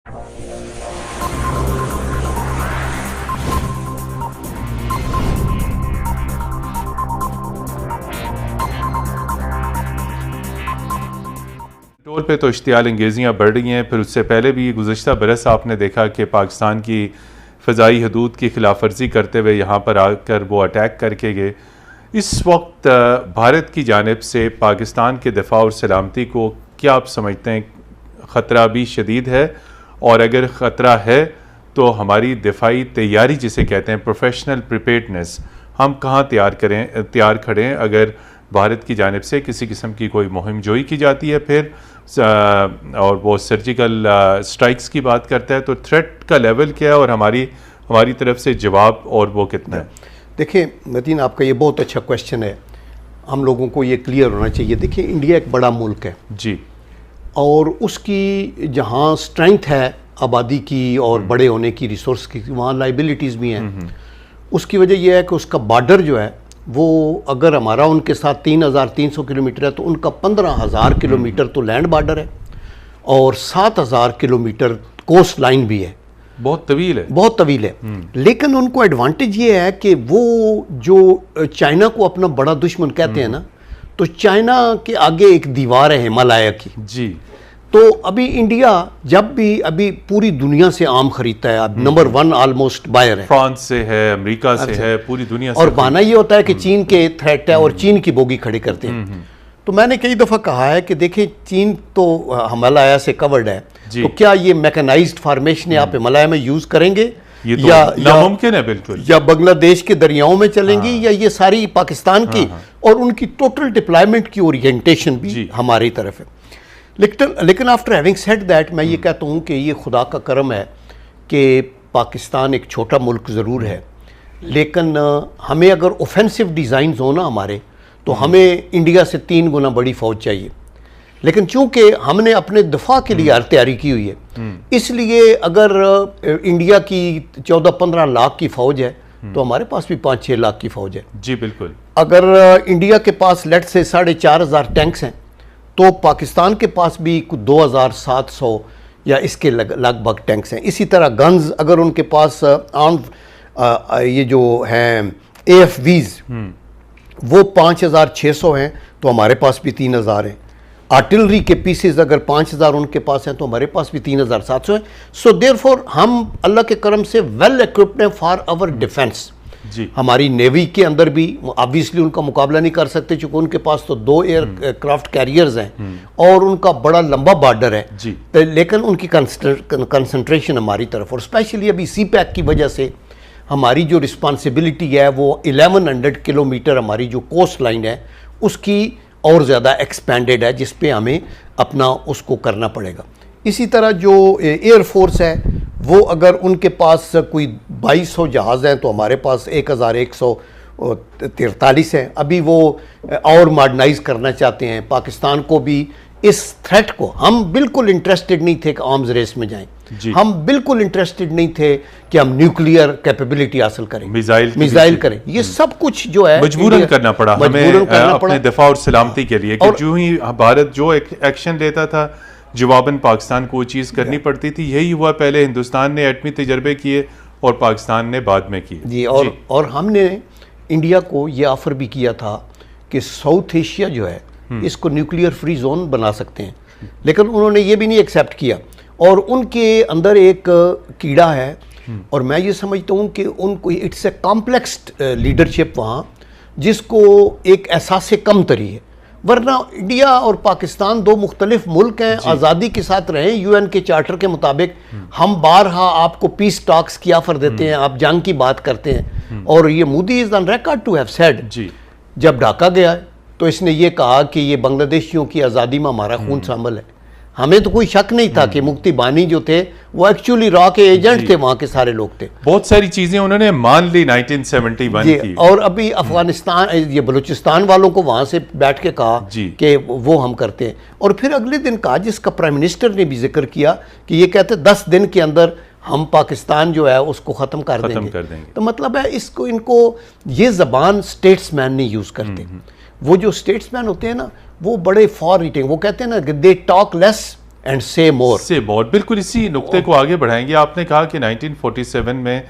Tool پہ تو اشتعال انگیزیاں بڑھ رہی ہیں، پھر اس سے پہلے بھی گزشتہ برس آپ نے دیکھا کہ پاکستان کی فضائی حدود کی خلاف ورزی کرتے ہوئے یہاں پر آ کر وہ اٹیک کر کے گئے۔ اس وقت بھارت کی جانب سے پاکستان کے دفاع اور سلامتی کو کیا آپ سمجھتے ہیں خطرہ بھی شدید ہے؟ اور اگر خطرہ ہے تو ہماری دفاعی تیاری جسے کہتے ہیں پروفیشنل پریپیئرڈنس، ہم کہاں تیار کھڑے ہیں اگر بھارت کی جانب سے کسی قسم کی کوئی مہم جوئی کی جاتی ہے پھر اور وہ سرجیکل سٹرائکس کی بات کرتا ہے، تو تھریٹ کا لیول کیا ہے اور ہماری طرف سے جواب اور وہ کتنا ہے؟ دیکھیں متین، آپ کا یہ بہت اچھا کویشچن ہے، ہم لوگوں کو یہ کلیئر ہونا چاہیے۔ دیکھیں انڈیا ایک بڑا ملک ہے جی، اور اس کی جہاں سٹرینتھ ہے آبادی کی اور بڑے ہونے کی، ریسورس کی، وہاں لائبلٹیز بھی ہیں۔ اس کی وجہ یہ ہے کہ اس کا بارڈر جو ہے وہ اگر ہمارا ان کے ساتھ 3300 کلومیٹر ہے تو ان کا 15000 کلومیٹر تو لینڈ بارڈر ہے اور 7000 کلومیٹر کوسٹ لائن بھی ہے۔ بہت طویل ہے، بہت طویل ہے۔ لیکن ان کو ایڈوانٹیج یہ ہے کہ وہ جو چائنا کو اپنا بڑا دشمن کہتے ہیں نا، تو چائنا کے آگے ایک دیوار ہے ہمالیہ کی۔ جی، تو ابھی انڈیا جب بھی ابھی پوری دنیا سے آم خریدتا ہے، اب نمبر 1 آلموسٹ بائر ہے، فرانس سے ہے، امریکہ سے ہے، پوری دنیا سے، اور بہانہ یہ ہوتا ہے کہ چین کے تھریٹ ہے اور چین کی بوگی کھڑے کرتے ہیں۔ تو میں نے کئی دفعہ کہا ہے کہ دیکھیں چین تو ہمالیہ سے کورڈ ہے، تو کیا یہ میکنائزڈ فارمیشن آپ ہمالیہ میں یوز کریں گے یہ تو ناممکن ہے بالکل، یا بنگلہ دیش کے دریاؤں میں چلیں گی، یا یہ ساری پاکستان کی اور ان کی ٹوٹل ڈپلائمنٹ کی اورینٹیشن بھی ہماری طرف ہے۔ لیکن آفٹر ہیونگ سیڈ دیٹ میں یہ کہتا ہوں کہ یہ خدا کا کرم ہے کہ پاکستان ایک چھوٹا ملک ضرور ہے، لیکن ہمیں اگر اوفینسو ڈیزائنز ہو نا ہمارے، تو ہمیں انڈیا سے 3 گنا بڑی فوج چاہیے۔ لیکن چونکہ ہم نے اپنے دفاع کے لیے تیاری کی ہوئی ہے، اس لیے اگر انڈیا کی 14-15 لاکھ کی فوج ہے تو ہمارے پاس بھی 5-6 لاکھ کی فوج ہے۔ جی بالکل۔ اگر انڈیا کے پاس لیٹ سے 4500 ٹینکس ہیں تو پاکستان کے پاس بھی 2700 یا اس کے لگ بھگ ٹینکس ہیں۔ اسی طرح گنز اگر ان کے پاس یہ جو ہیں اے ایف ویز وہ 5600 ہیں تو ہمارے پاس بھی 3000 ہیں۔ آرٹلری کے پیسز اگر 5000 ان کے پاس ہیں تو ہمارے پاس بھی 3700 ہیں۔ سو دیر فور ہم اللہ کے کرم سے ویل ایکوپڈ ہیں فار آور ڈیفنس۔ جی، ہماری نیوی کے اندر بھی آبویسلی ان کا مقابلہ نہیں کر سکتے چونکہ ان کے پاس تو 2 ایئر کرافٹ کیریئرز ہیں اور ان کا بڑا لمبا بارڈر ہے، لیکن ان کی کنسنٹریشن ہماری طرف، اور اسپیشلی ابھی سی پیک کی وجہ سے ہماری جو رسپانسبلٹی ہے وہ 1100 کلومیٹر ہماری جو کوسٹ لائن ہے اس کی اور زیادہ ایکسپینڈڈ ہے، جس پہ ہمیں اپنا اس کو کرنا پڑے گا۔ اسی طرح جو ایئر فورس ہے وہ اگر ان کے پاس کوئی 2200 جہاز ہیں تو ہمارے پاس 1143 ہیں۔ ابھی وہ اور ماڈرنائز کرنا چاہتے ہیں۔ پاکستان کو بھی اس تھریٹ کو، ہم بالکل انٹرسٹڈ نہیں تھے کہ آرمز ریس میں جائیں، ہم بالکل انٹرسٹڈ نہیں تھے کہ ہم نیوکلیئر کیپیبلٹی حاصل کریں، میزائل کریں، یہ سب کچھ جو ہے مجبوراً کرنا پڑا ہمیں اپنے دفاع اور سلامتی کے لیے، کہ جو ہی بھارت جو ایکشن لیتا تھا جواباً پاکستان کو وہ چیز کرنی پڑتی تھی۔ یہی ہوا، پہلے ہندوستان نے ایٹمی تجربے کیے اور پاکستان نے بعد میں کیے۔ جی، اور ہم نے انڈیا کو یہ آفر بھی کیا تھا کہ ساؤتھ ایشیا جو ہے اس کو نیوکلیئر فری زون بنا سکتے ہیں، لیکن انہوں نے یہ بھی نہیں ایکسیپٹ کیا، اور ان کے اندر ایک کیڑا ہے، اور میں یہ سمجھتا ہوں کہ ان کو اٹس اے کمپلیکسڈ لیڈرشپ وہاں، جس کو ایک احساس کم تری ہے، ورنہ انڈیا اور پاکستان 2 مختلف ملک ہیں، آزادی کے ساتھ رہیں، یو این کے چارٹر کے مطابق ہم بارہا آپ کو پیس ٹاکس کی آفر دیتے ہیں، آپ جنگ کی بات کرتے ہیں، اور یہ Modi is on record to have said جب ڈھاکہ گیا تو اس نے یہ کہا کہ یہ بنگلہ دیشیوں کی آزادی میں ہمارا خون شامل ہے۔ ہمیں تو کوئی شک نہیں تھا کہ مفتی بانی جو تھے وہ ایکچولی را کے ایجنٹ تھے، وہاں کے سارے لوگ تھے، بہت ساری چیزیں انہوں نے مان لی 1971 کی، اور ابھی افغانستان یہ بلوچستان والوں کو وہاں سے بیٹھ کے کہا کہ وہ ہم کرتے ہیں، اور پھر اگلے دن کہا، جس کا پرائم منسٹر نے بھی ذکر کیا، کہ یہ کہتے 10 دن کے اندر ہم پاکستان جو ہے اس کو ختم کر دیں گے۔ تو مطلب ہے ان کو یہ زبان سٹیٹس مین نہیں یوز کرتے، وہ جو سٹیٹس مین ہوتے ہیں نا وہ بڑے فار ریٹنگ، وہ کہتے ہیں نا they talk less and say more. سے more. بالکل اسی نقطے کو آگے بڑھائیں گے. آپ نے کہا کہ 1947 میں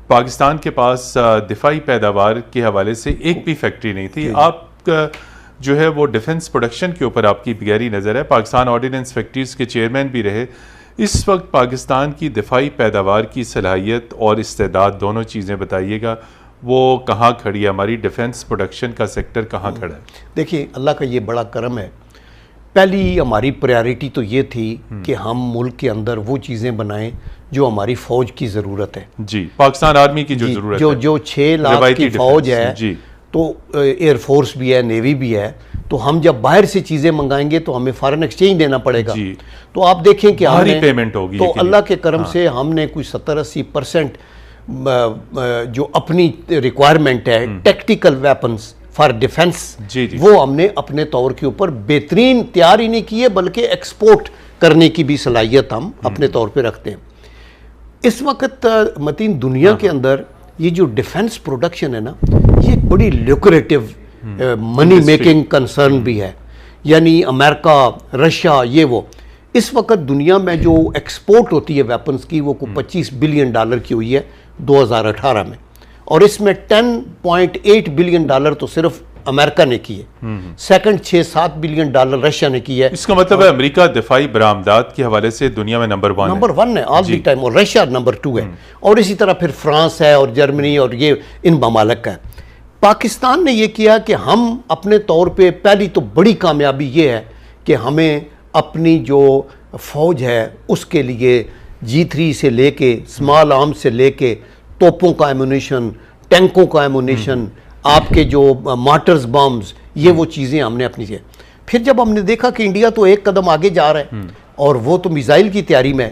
پاکستان کے پاس دفاعی پیداوار کے حوالے سے ایک بھی فیکٹری نہیں تھی. آپ جو ہے وہ ڈیفنس پروڈکشن کے اوپر آپ کی گہری نظر ہے. پاکستان آرڈیننس فیکٹریز کے چیئرمین بھی رہے. اس وقت پاکستان کی دفاعی پیداوار کی صلاحیت اور استعداد دونوں چیزیں بتائیے گا, وہ کہاں کھڑی ہے؟ ہماری ڈیفنس پروڈکشن کا سیکٹر کہاں کھڑا ہے؟ دیکھیے اللہ کا یہ بڑا کرم ہے. پہلی ہماری پریارٹی تو یہ تھی کہ ہم ملک کے اندر وہ چیزیں بنائیں جو ہماری فوج کی ضرورت ہے. جی, پاکستان آرمی کی جو ضرورت ہے, جو 6 لاکھ کی فوج ہے, تو ایئر فورس بھی ہے, نیوی بھی ہے, تو ہم جب باہر سے چیزیں منگائیں گے تو ہمیں فارن ایکسچینج دینا پڑے گا. تو آپ دیکھیں کہ ہم نے پیمنٹ ہوگی, تو اللہ کے کرم سے ہم نے کوئی 70-80% جو اپنی ریکوائرمنٹ ہے ٹیکٹیکل ویپنز فار ڈیفنس, وہ ہم نے اپنے طور کے اوپر بہترین تیار ہی نہیں کیے بلکہ ایکسپورٹ کرنے کی بھی صلاحیت ہم اپنے طور پہ رکھتے ہیں. اس وقت متین دنیا کے اندر یہ جو ڈیفنس پروڈکشن ہے نا, یہ ایک بڑی لیوکریٹو منی میکنگ کنسرن بھی ہے. یعنی امریکہ, رشیا, یہ وہ اس وقت دنیا میں جو ایکسپورٹ ہوتی ہے ویپنز کی وہ $25 بلین کی ہوئی ہے 2018 میں, اور اس میں $10.8 بلین تو صرف امریکہ نے کی ہے. سیکنڈ 6-7 بلین رشیا نے کی ہے. اس کا مطلب ہے امریکہ دفاعی برآمدات کے حوالے سے دنیا میں نمبر 1 ہے آل دی ٹائم, اور رشیا نمبر 2 ہے, اور اسی طرح پھر فرانس ہے اور جرمنی اور یہ ان ممالک کا ہے. پاکستان نے یہ کیا کہ ہم اپنے طور پہ پہلی تو بڑی کامیابی یہ ہے کہ ہمیں اپنی جو فوج ہے اس کے لیے G3 سے لے کے اسمال آرمز سے لے کے توپوں کا ایمونیشن, ٹینکوں کا ایمونیشن, آپ کے جو مارٹرز بامز, یہ وہ چیزیں ہم نے اپنی سے. پھر جب ہم نے دیکھا کہ انڈیا تو ایک قدم آگے جا رہا ہے اور وہ تو میزائل کی تیاری میں ہے,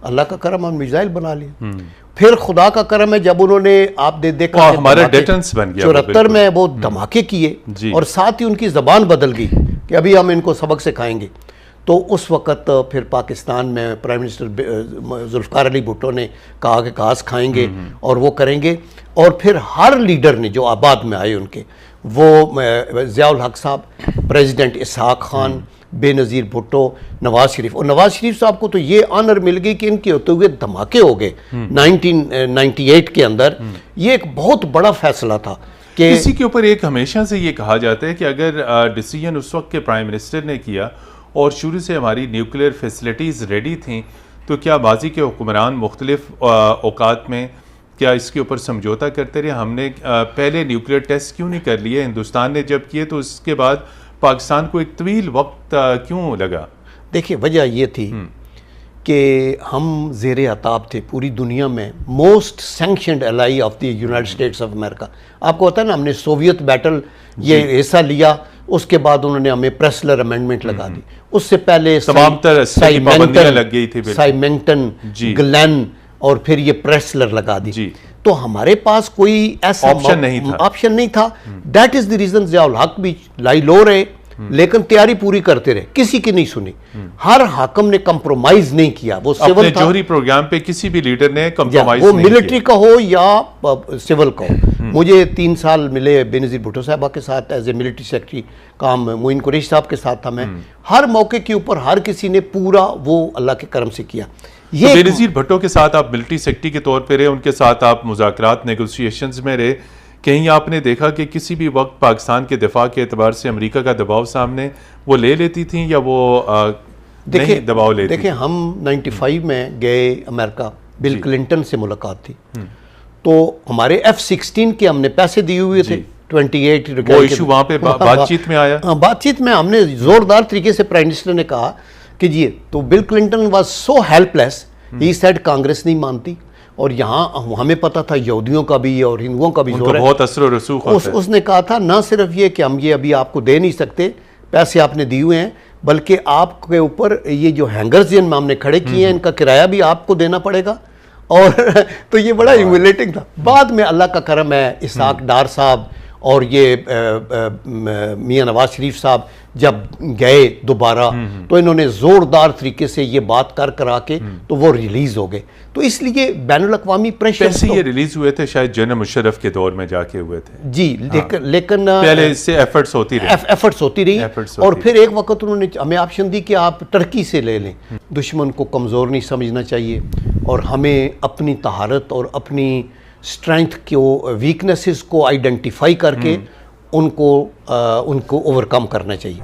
اللہ کا کرم ہم میزائل بنا لیے. پھر خدا کا کرم ہے جب انہوں نے آپ نے دیکھا ہمارا ڈیٹنس بن گیا 74 میں وہ دھماکے کیے, اور ساتھ ہی ان کی زبان بدل گئی کہ ابھی ہم ان کو سبق سکھائیں گے. تو اس وقت پھر پاکستان میں پرائم منسٹر ذوالفقار علی بھٹو نے کہا کہ گھاس کھائیں گے اور وہ کریں گے. اور پھر ہر لیڈر نے جو آباد میں آئے ان کے, وہ ضیاء الحق صاحب, پریزیڈنٹ اسحاق خان, بے نظیر بھٹو, نواز شریف. اور نواز شریف صاحب کو تو یہ آنر مل گئی کہ ان کے ہوتے ہوئے دھماکے ہو گئے 1998 کے اندر. یہ ایک بہت بڑا فیصلہ تھا. کہ اسی کے اوپر ایک ہمیشہ سے یہ کہا جاتا ہے کہ اگر ڈیسیجن اس وقت کے پرائم منسٹر نے کیا اور شروع سے ہماری نیوکلیئر فیسلٹیز ریڈی تھیں, تو کیا ماضی کے حکمران مختلف اوقات میں کیا اس کے اوپر سمجھوتا کرتے رہے؟ ہم نے پہلے نیوکلیئر ٹیسٹ کیوں نہیں کر لیے؟ ہندوستان نے جب کیے تو اس کے بعد پاکستان کو ایک طویل وقت کیوں لگا؟ دیکھیں وجہ یہ تھی کہ ہم زیر عتاب تھے پوری دنیا میں, most sanctioned ally of the United States of America. آپ کو پتہ ہے نا, ہم نے سوویت بیٹل یہ حصہ لیا, اس کے بعد انہوں نے ہمیں پریسلر امینڈمنٹ لگا دی. اس سے پہلے تمام طرح کی پابندیاں لگ گئی تھی, سائمنگٹن, گلین, اور پھر یہ پریسلر لگا دی. تو ہمارے پاس کوئی ایسا آپشن نہیں تھا. That is the reason Zia الحق بھی لائی لو رہے لیکن تیاری پوری کرتے رہے, کسی کی نہیں سنی. ہر حاکم نے کمپرومائز نہیں کیا. وہ سول تھا, جوہری پروگرام پہ کسی بھی لیڈر نے کمپرومائز نہیں کیا, وہ ملٹری کا ہو یا سول کا ہو. مجھے 3 سال ملے بے نظیر بھٹو صاحبہ کے ساتھ ایز اے ملٹری سیکرٹری, کام معین قریشی صاحب کے ساتھ تھا میں. ہر موقع کے اوپر ہر کسی نے پورا وہ اللہ کے کرم سے کیا. یہ بے نظیر بھٹو کے ساتھ آپ ملٹری سیکرٹری کے طور پہ رہے, ان کے ساتھ آپ مذاکرات نیگوسیشنز میں رہے. کہیں آپ نے دیکھا کہ کسی بھی وقت پاکستان کے دفاع کے اعتبار سے امریکہ کا دباؤ سامنے وہ لے لیتی تھیں یا وہ نہیں دباؤ لیتی؟ دیکھیں ہم 95 میں گئے امریکہ, بل کلنٹن سے ملاقات تھی, تو ہمارے F-16 کے ہم نے پیسے دیے ہوئے تھے 28. وہ ایشو وہاں پہ بات چیت میں آیا. بات چیت میں ہم نے زوردار طریقے سے پرائم منسٹر نے کہا کہ جی, تو Bill Clinton was so help less, he said Congress نہیں مانتی, اور یہاں ہمیں پتا تھا یہودیوں کا بھی اور ہندوؤں کا بھی زور ہے, بہت اثر و رسوخ ہوتا ہے. اس نے کہا تھا نہ صرف یہ کہ ہم یہ ابھی آپ کو دے نہیں سکتے, پیسے آپ نے دیے ہوئے ہیں, بلکہ آپ کے اوپر یہ جو ہینگرز جن میں ہم نے کھڑے کیے ہیں ان کا کرایہ بھی آپ کو دینا پڑے گا. اور تو یہ بڑا ہیوملیٹنگ تھا. بعد میں اللہ کا کرم ہے, اسحاق ڈار صاحب اور یہ میاں نواز شریف صاحب جب گئے دوبارہ تو انہوں نے زوردار طریقے سے یہ بات کرا کے تو وہ ریلیز ہو گئے. تو اس لیے بین الاقوامی پریشر ویسے یہ ریلیز ہوئے تھے شاید جنرل مشرف کے دور میں جا کے ہوئے تھے جی, لیکن پہلے اس سے ایفرٹس ہوتی رہی اور پھر ایک وقت انہوں نے ہمیں آپشن دی کہ آپ ٹرکی سے لے لیں. دشمن کو کمزور نہیں سمجھنا چاہیے اور ہمیں اپنی طہارت اور اپنی اسٹرینتھ کو ویکنیسز کو آئیڈینٹیفائی کر کے ان کو اوور کم کرنا چاہیے.